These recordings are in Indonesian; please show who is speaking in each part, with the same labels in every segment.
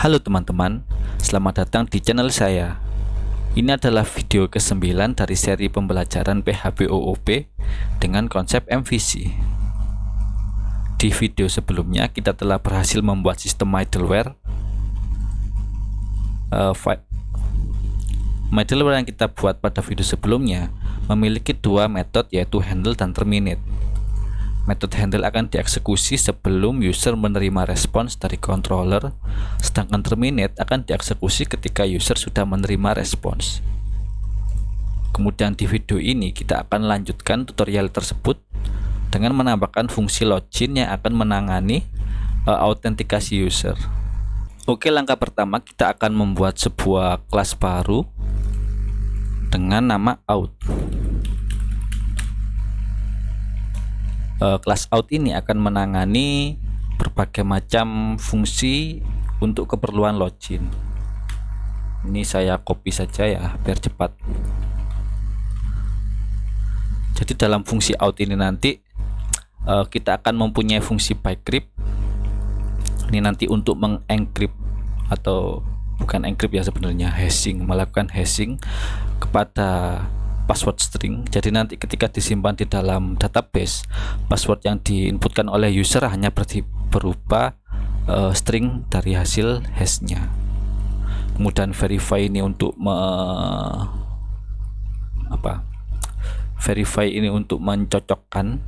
Speaker 1: Halo teman-teman, selamat datang di channel saya. Ini adalah video ke-9 dari seri pembelajaran PHP OOP dengan konsep MVC. Di video sebelumnya kita telah berhasil membuat sistem middleware. Middleware yang kita buat pada video sebelumnya memiliki dua metode, yaitu handle dan terminate. Metode handle akan dieksekusi sebelum user menerima respons dari controller, sedangkan terminate akan dieksekusi ketika user sudah menerima respons. Kemudian di video ini kita akan lanjutkan tutorial tersebut dengan menambahkan fungsi login yang akan menangani autentikasi user. Oke, langkah pertama kita akan membuat sebuah kelas baru dengan nama out. Kelas out ini akan menangani berbagai macam fungsi untuk keperluan login. Ini saya copy saja ya biar cepat. Jadi dalam fungsi out ini nanti kita akan mempunyai fungsi bcrypt. Ini nanti untuk mengencrypt, atau bukan encrypt ya sebenarnya, hashing, melakukan hashing kepada password string. Jadi nanti ketika disimpan di dalam database, password yang diinputkan oleh user hanya berupa string dari hasil hashnya. Kemudian verify ini untuk verify ini untuk mencocokkan.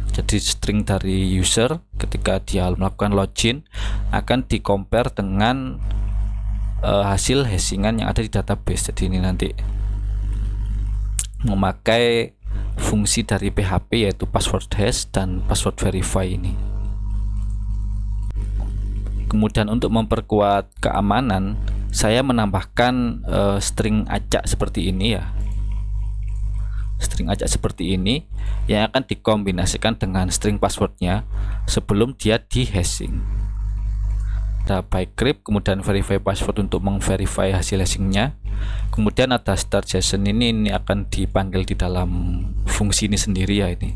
Speaker 1: Jadi string dari user ketika dia melakukan login akan di compare dengan hasil hashingan yang ada di database. Jadi ini nanti memakai fungsi dari PHP, yaitu password hash dan password verify ini. Kemudian untuk memperkuat keamanan, saya menambahkan string acak seperti ini ya. String acak seperti ini yang akan dikombinasikan dengan string passwordnya sebelum dia di hashing. Ada bcrypt, kemudian verify password untuk mengverify hasil hashingnya. Kemudian ada start session ini akan dipanggil di dalam fungsi ini sendiri ya. Ini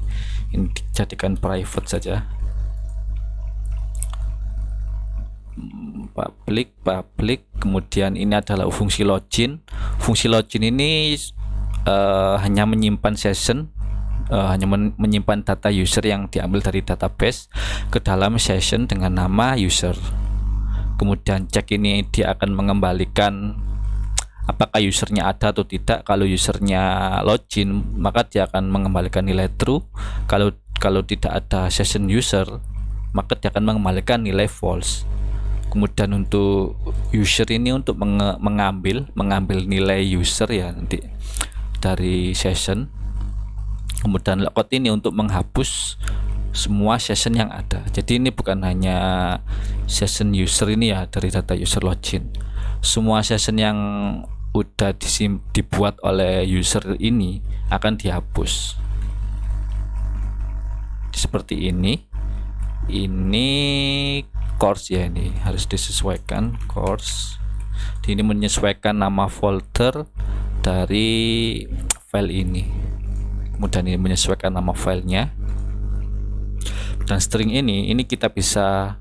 Speaker 1: dijadikan private saja. Public, kemudian ini adalah fungsi login. Fungsi login ini hanya menyimpan session, hanya menyimpan data user yang diambil dari database ke dalam session dengan nama user. Kemudian cek ini dia akan mengembalikan apakah usernya ada atau tidak. Kalau usernya login, maka dia akan mengembalikan nilai true. Kalau tidak ada session user, maka dia akan mengembalikan nilai false. Kemudian untuk user ini untuk mengambil nilai user ya nanti dari session. Kemudian logout ini untuk menghapus semua session yang ada. Jadi ini bukan hanya session user ini ya dari data user login. Semua session yang udah dibuat oleh user ini akan dihapus. Seperti ini. Ini course ya, ini harus disesuaikan course. Ini menyesuaikan nama folder dari file ini. Kemudian ini menyesuaikan nama filenya. Dan string ini kita bisa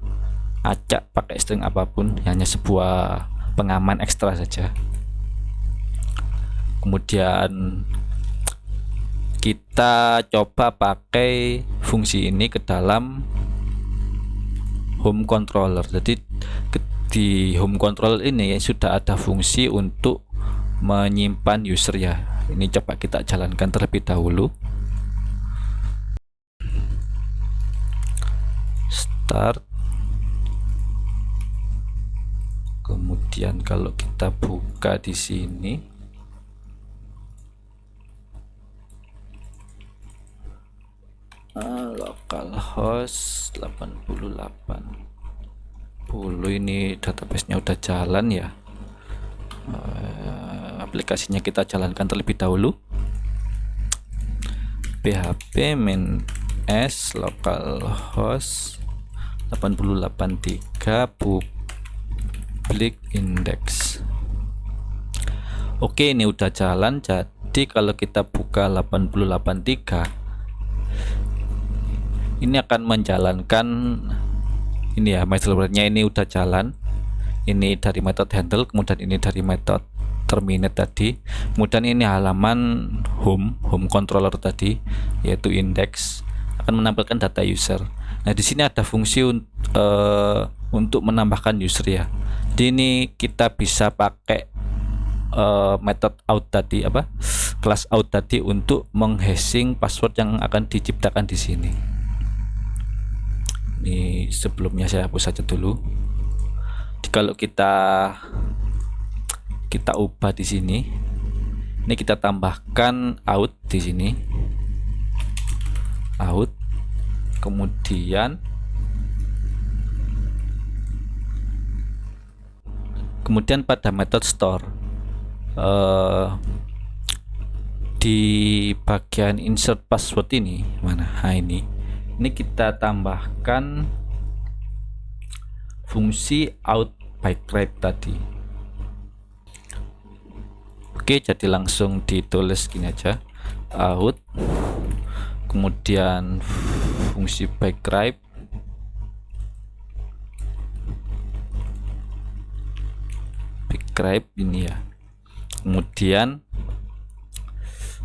Speaker 1: acak pakai string apapun, hanya sebuah pengaman ekstra saja. Kemudian kita coba pakai fungsi ini ke dalam home controller. Jadi di home controller ini sudah ada fungsi untuk menyimpan user ya. Ini coba kita jalankan terlebih dahulu. Start. Kemudian kalau kita buka di sini, localhost 88. Ini database-nya udah jalan ya. Aplikasinya kita jalankan terlebih dahulu. php main s localhost 883 public index. Oke, ini udah jalan. Jadi kalau kita buka 883, ini akan menjalankan ini ya, middleware-nya ini udah jalan. ini dari metode handle, kemudian ini dari metode terminate tadi, kemudian ini halaman home controller tadi yaitu index akan menampilkan data user. Nah di sini ada fungsi untuk menambahkan user ya. Di ini kita bisa pakai method out tadi, kelas out tadi untuk menghashing password yang akan diciptakan di sini. Ini sebelumnya saya hapus saja dulu. Kalau kita ubah di sini, ini kita tambahkan out di sini, out, kemudian pada method store di bagian insert password ini mana? Nah, ini kita tambahkan fungsi out by grab tadi. Oke, jadi langsung ditulis gini aja, out, kemudian fungsi by grab, ini ya, kemudian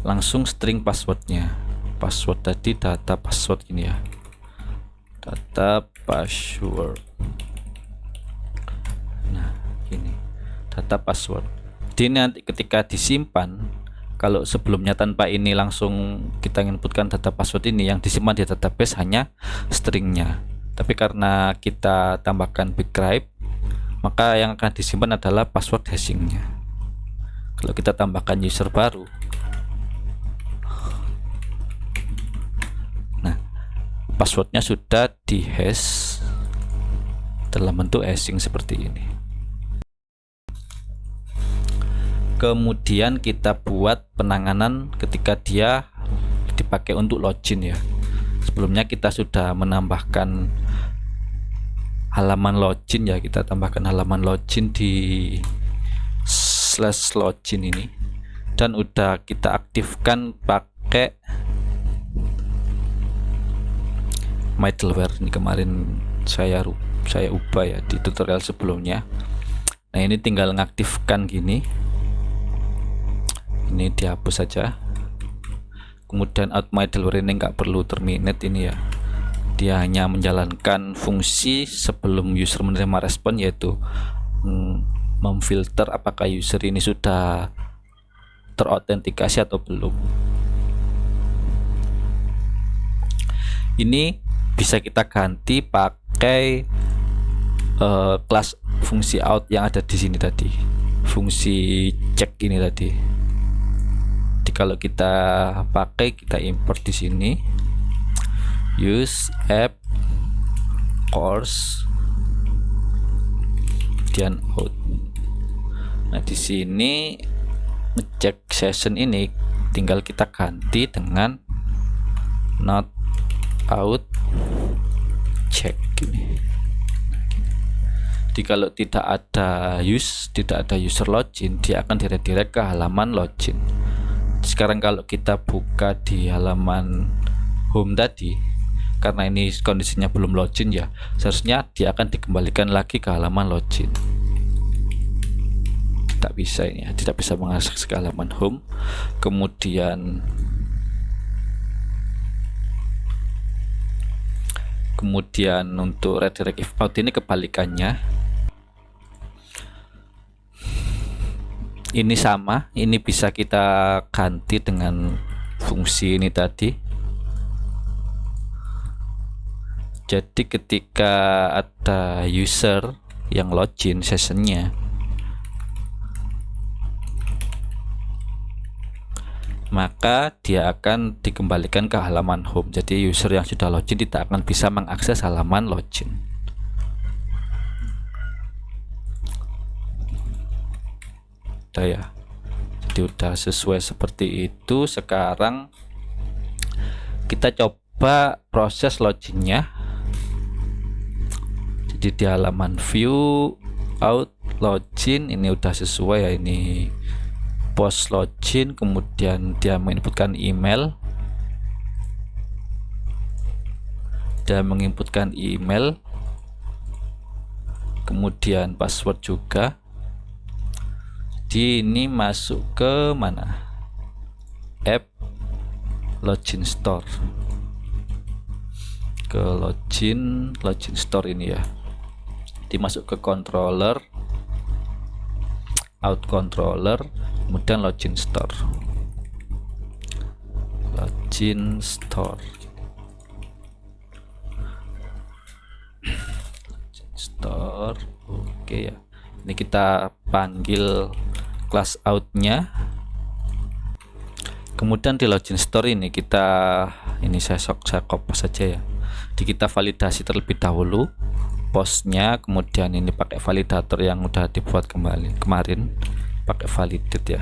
Speaker 1: langsung string passwordnya, password tadi data password ini ya, data password. Nah ini data password. Jadi nanti ketika disimpan, kalau sebelumnya tanpa ini langsung kita inputkan data password ini, yang disimpan di database hanya stringnya, tapi karena kita tambahkan bgrab, maka yang akan disimpan adalah password hashingnya. Kalau kita tambahkan user baru, nah passwordnya sudah di hash dalam bentuk hashing seperti ini. Kemudian kita buat penanganan ketika dia dipakai untuk login ya. Sebelumnya kita sudah menambahkan halaman login ya, kita tambahkan halaman login di /login ini, dan udah kita aktifkan pakai middleware. Ini kemarin saya ubah ya di tutorial sebelumnya. Nah ini tinggal mengaktifkan gini, ini dihapus saja. Kemudian out middleware ini nggak perlu terminate ini ya, dia hanya menjalankan fungsi sebelum user menerima respon, yaitu memfilter apakah user ini sudah terautentikasi atau belum. Ini bisa kita ganti pakai kelas fungsi out yang ada di sini tadi, fungsi cek ini tadi. Jadi kalau kita pakai, kita import di sini use app course kemudian out. Nah di sini ngecek session ini tinggal kita ganti dengan not out check gini. Jadi kalau tidak ada user login, dia akan direct ke halaman login. Sekarang kalau kita buka di halaman home tadi, karena ini kondisinya belum login ya, seharusnya dia akan dikembalikan lagi ke halaman login. Tidak bisa ini ya, tidak bisa mengakses ke halaman home. Kemudian untuk redirect if out ini kebalikannya. Ini sama, ini bisa kita ganti dengan fungsi ini tadi. Jadi ketika ada user yang login sessionnya, maka dia akan dikembalikan ke halaman home. Jadi user yang sudah login tidak akan bisa mengakses halaman login. Udah ya, jadi udah sesuai seperti itu. Sekarang kita coba proses loginnya. Jadi di halaman view out login ini udah sesuai ya, ini post login, kemudian dia menginputkan email, kemudian password juga. Jadi ini masuk ke mana, app login store, ke login store ini ya. Dimasuk ke controller, out controller, kemudian login store, oke ya. Ini kita panggil class outnya, kemudian di login store ini saya copy saja ya. Jadi kita validasi terlebih dahulu postnya, kemudian ini pakai validator yang udah dibuat kemarin, pakai validate ya,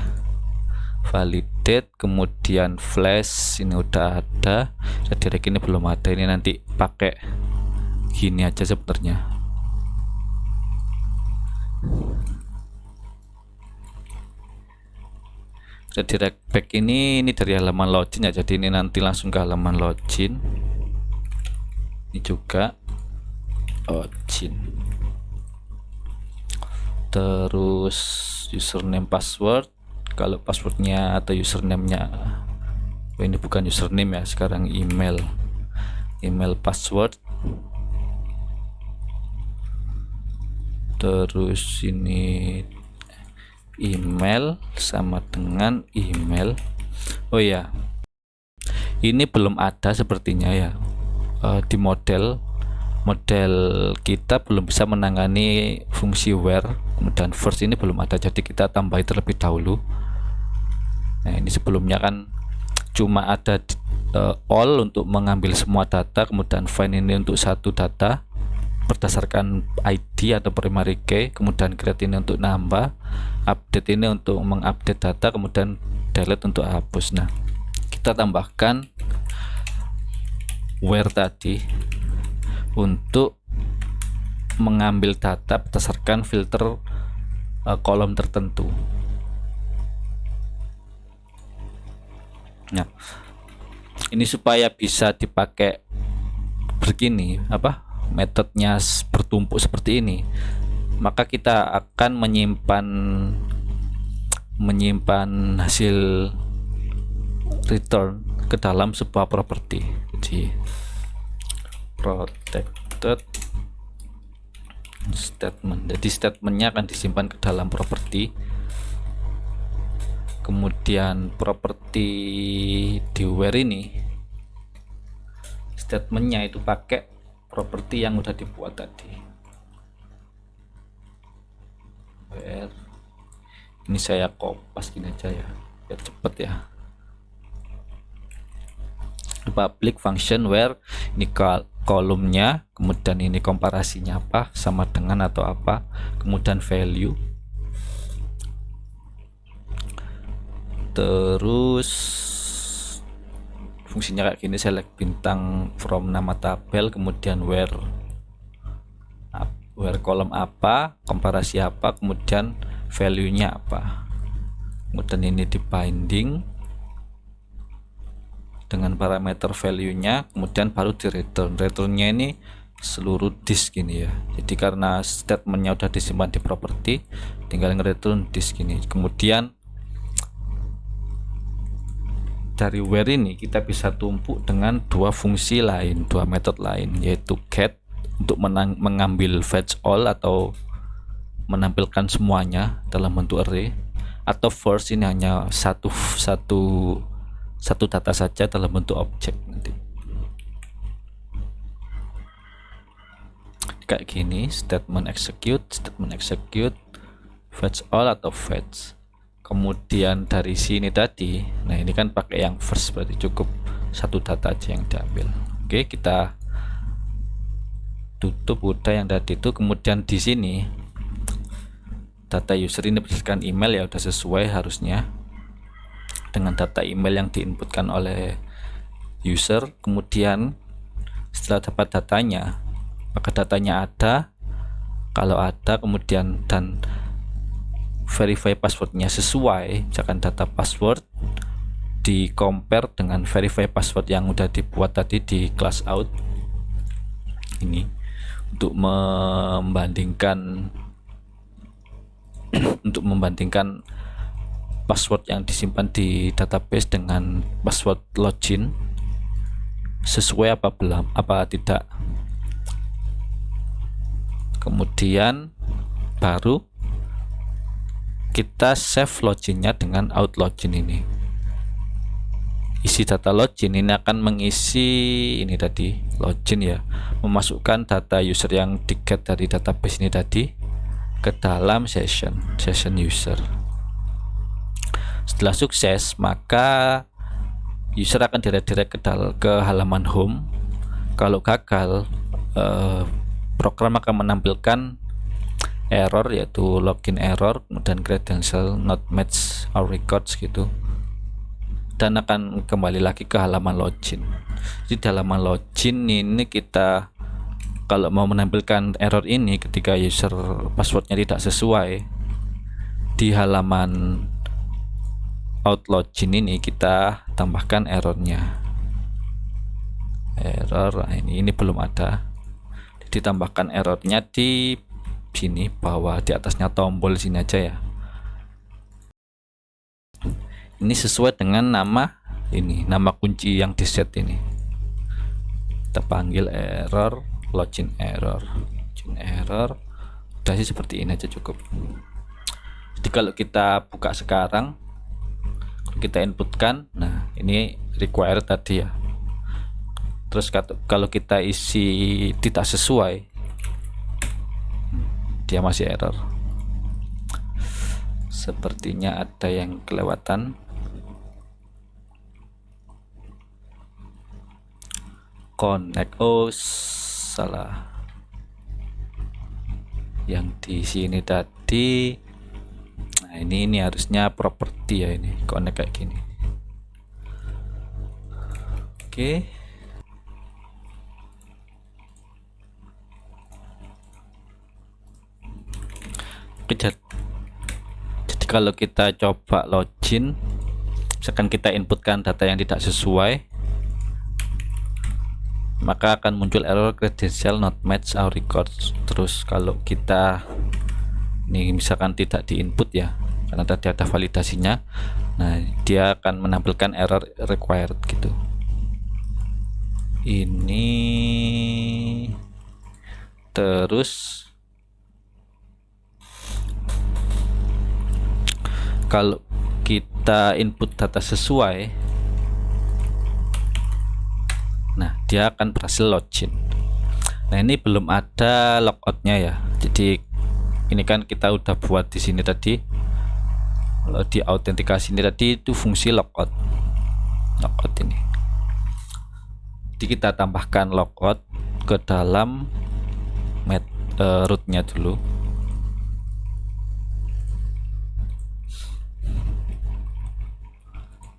Speaker 1: validate, kemudian flash ini udah ada, redirect ini belum ada, ini nanti pakai gini aja sebenarnya. Redirect back ini dari halaman login ya, jadi ini nanti langsung ke halaman login. Ini juga login, terus username password. Kalau passwordnya atau username-nya, ini bukan username ya, sekarang email password. Terus ini email sama dengan email. Oh ya, ini belum ada sepertinya ya, di model kita belum bisa menangani fungsi where, kemudian first ini belum ada, jadi kita tambahi terlebih dahulu. Nah, ini sebelumnya kan cuma ada all untuk mengambil semua data, kemudian find ini untuk satu data berdasarkan ID atau primary key, kemudian create ini untuk nambah, update ini untuk mengupdate data, kemudian delete untuk hapus. Nah, kita tambahkan where tadi untuk mengambil data berdasarkan filter kolom tertentu. Nah, ini supaya bisa dipakai begini, metodenya bertumpuk seperti ini, maka kita akan menyimpan hasil return ke dalam sebuah properti. Jadi protected statement, jadi statementnya akan disimpan ke dalam properti. Kemudian properti di where ini statementnya itu pakai properti yang udah dibuat tadi. Where ini saya kopas gini aja ya, biar cepet ya. Public function where ini kolomnya, kemudian ini komparasinya apa, sama dengan atau apa, kemudian value. Terus fungsinya kayak gini, select bintang from nama tabel, kemudian where kolom apa, komparasi apa, kemudian value nya apa, kemudian ini di binding dengan parameter value nya, kemudian baru di returnnya ini seluruh disk ini ya. Jadi karena statementnya udah disimpan di properti, tinggal nge-return disk ini. Kemudian dari where ini kita bisa tumpuk dengan dua fungsi lain, dua metode lain, yaitu get untuk mengambil fetch all atau menampilkan semuanya dalam bentuk array, atau first ini hanya satu data saja dalam bentuk objek. Nanti kayak gini, statement execute, fetch all atau fetch. Kemudian dari sini tadi, nah ini kan pakai yang first, berarti cukup satu data aja yang diambil. Oke, kita tutup udah yang tadi itu. Kemudian di sini data user ini berdasarkan email ya, udah sesuai harusnya dengan data email yang diinputkan oleh user. Kemudian setelah dapat datanya, maka datanya ada, kalau ada, kemudian dan verify passwordnya sesuai, misalkan data password di compare dengan verify password yang udah dibuat tadi di class out ini, untuk membandingkan untuk membandingkan password yang disimpan di database dengan password login sesuai apa belum, apa tidak. Kemudian baru kita save loginnya dengan out login ini. Isi data login ini akan mengisi ini tadi login ya, memasukkan data user yang di get dari database ini tadi ke dalam session user. Setelah sukses, maka user akan direct ke halaman home. Kalau gagal, program akan menampilkan error, yaitu login error, kemudian credential not match our records gitu, dan akan kembali lagi ke halaman login. Di halaman login ini kita kalau mau menampilkan error ini ketika user passwordnya tidak sesuai, di halaman out login ini kita tambahkan errornya. Error ini belum ada, ditambahkan errornya di sini bawah, di atasnya tombol sini aja ya. Ini sesuai dengan nama ini, nama kunci yang di set ini. Kita panggil error login error. Udah sih seperti ini aja cukup. Jadi kalau kita buka sekarang, kita inputkan, nah ini required tadi ya. Terus kalau kita isi tidak sesuai, dia masih error. Sepertinya ada yang kelewatan. Connect, oh salah, yang di sini tadi. Nah ini harusnya properti ya, ini connect kayak gini. Oke. Jadi kalau kita coba login, misalkan kita inputkan data yang tidak sesuai, maka akan muncul error credential not match our records. Terus kalau kita ini misalkan tidak diinput ya, karena tadi ada validasinya, nah dia akan menampilkan error required gitu. Ini terus kalau kita input data sesuai, nah dia akan berhasil login. Nah ini belum ada logoutnya ya, jadi ini kan kita udah buat di sini tadi, di autentikasi ini tadi itu fungsi logout ini. Jadi kita tambahkan logout ke dalam rootnya dulu.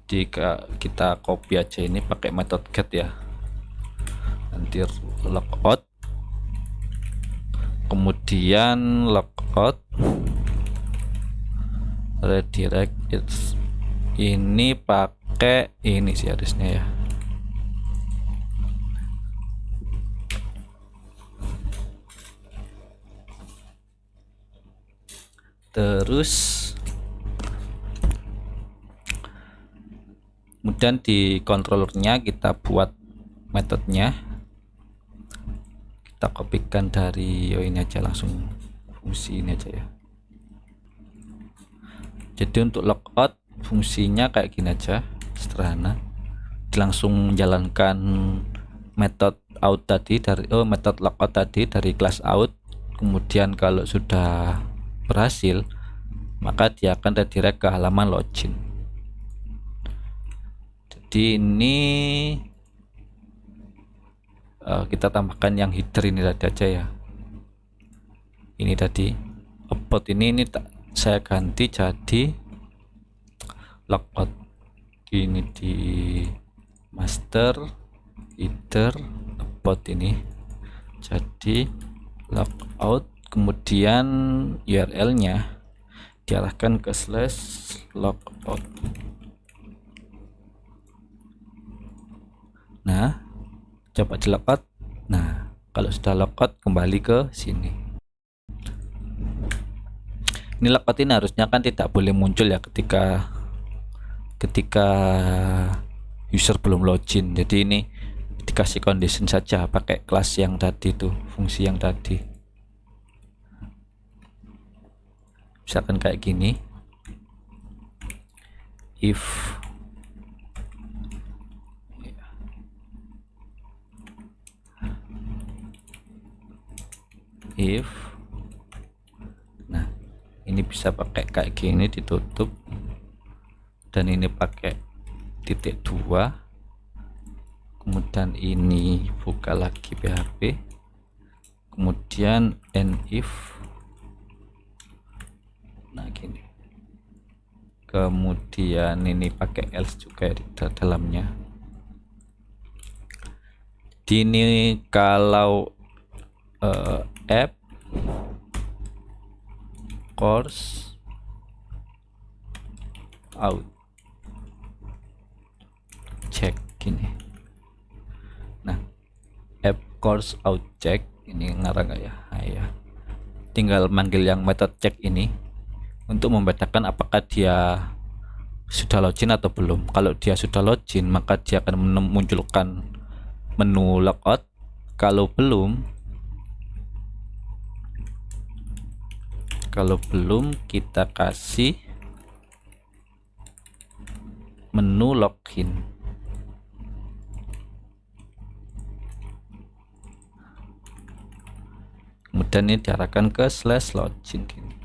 Speaker 1: Jika kita copy aja ini pakai metode get ya, nanti logout, kemudian logout redirect ini pakai ini sih harusnya ya. Terus kemudian di controllernya kita buat metodenya, kita kopikan dari ini aja, langsung fungsi ini aja ya. Jadi untuk logout fungsinya kayak gini aja, sederhana, langsung menjalankan metode out tadi dari metode logout tadi dari kelas out. Kemudian kalau sudah berhasil, maka dia akan redirect ke halaman login. Jadi ini kita tambahkan yang header ini tadi aja ya. Ini tadi about ini saya ganti jadi logout. Ini di master header about ini jadi logout, kemudian URL nya diarahkan ke /logout. Nah coba di logout, nah Kalau sudah logout, kembali ke sini. Ini logout ini harusnya kan tidak boleh muncul ya ketika user belum login. Jadi ini dikasih condition saja, pakai kelas yang tadi itu, fungsi yang tadi. Misalkan kayak gini, if nah ini bisa pakai kayak gini, ditutup, dan ini pakai titik 2, kemudian ini buka lagi PHP, kemudian and if, nah gini, kemudian ini pakai else juga di dalamnya. Ini kalau app course out check gini. Nah, app course out check ini ngarang nggak ya? Nah, ya. Tinggal manggil yang method check ini untuk membedakan apakah dia sudah login atau belum. Kalau dia sudah login, maka dia akan memunculkan menu logout. Kalau belum, kita kasih menu login. Kemudian ini diarahkan ke /login gini.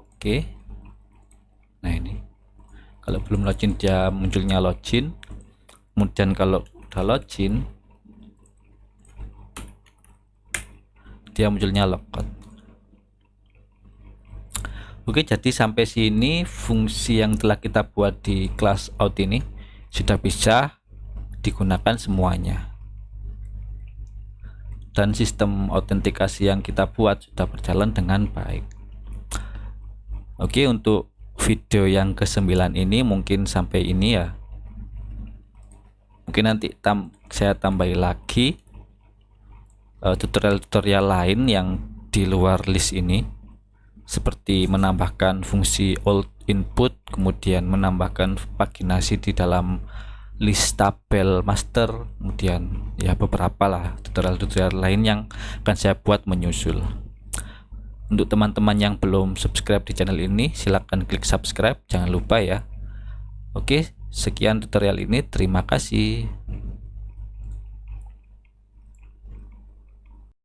Speaker 1: Oke. Nah, ini kalau belum login dia munculnya login. Kemudian kalau udah login dia munculnya logout. Oke, jadi sampai sini fungsi yang telah kita buat di class out ini sudah bisa digunakan semuanya, dan sistem autentikasi yang kita buat sudah berjalan dengan baik. Oke, untuk video yang ke-9 ini mungkin sampai ini ya. Mungkin nanti saya tambahin lagi tutorial-tutorial lain yang di luar list ini, seperti menambahkan fungsi old input, kemudian menambahkan paginasi di dalam list tabel master, kemudian ya beberapa lah tutorial-tutorial lain yang akan saya buat menyusul. Untuk teman-teman yang belum subscribe di channel ini, silahkan klik subscribe, jangan lupa ya. Oke, sekian tutorial ini, terima kasih.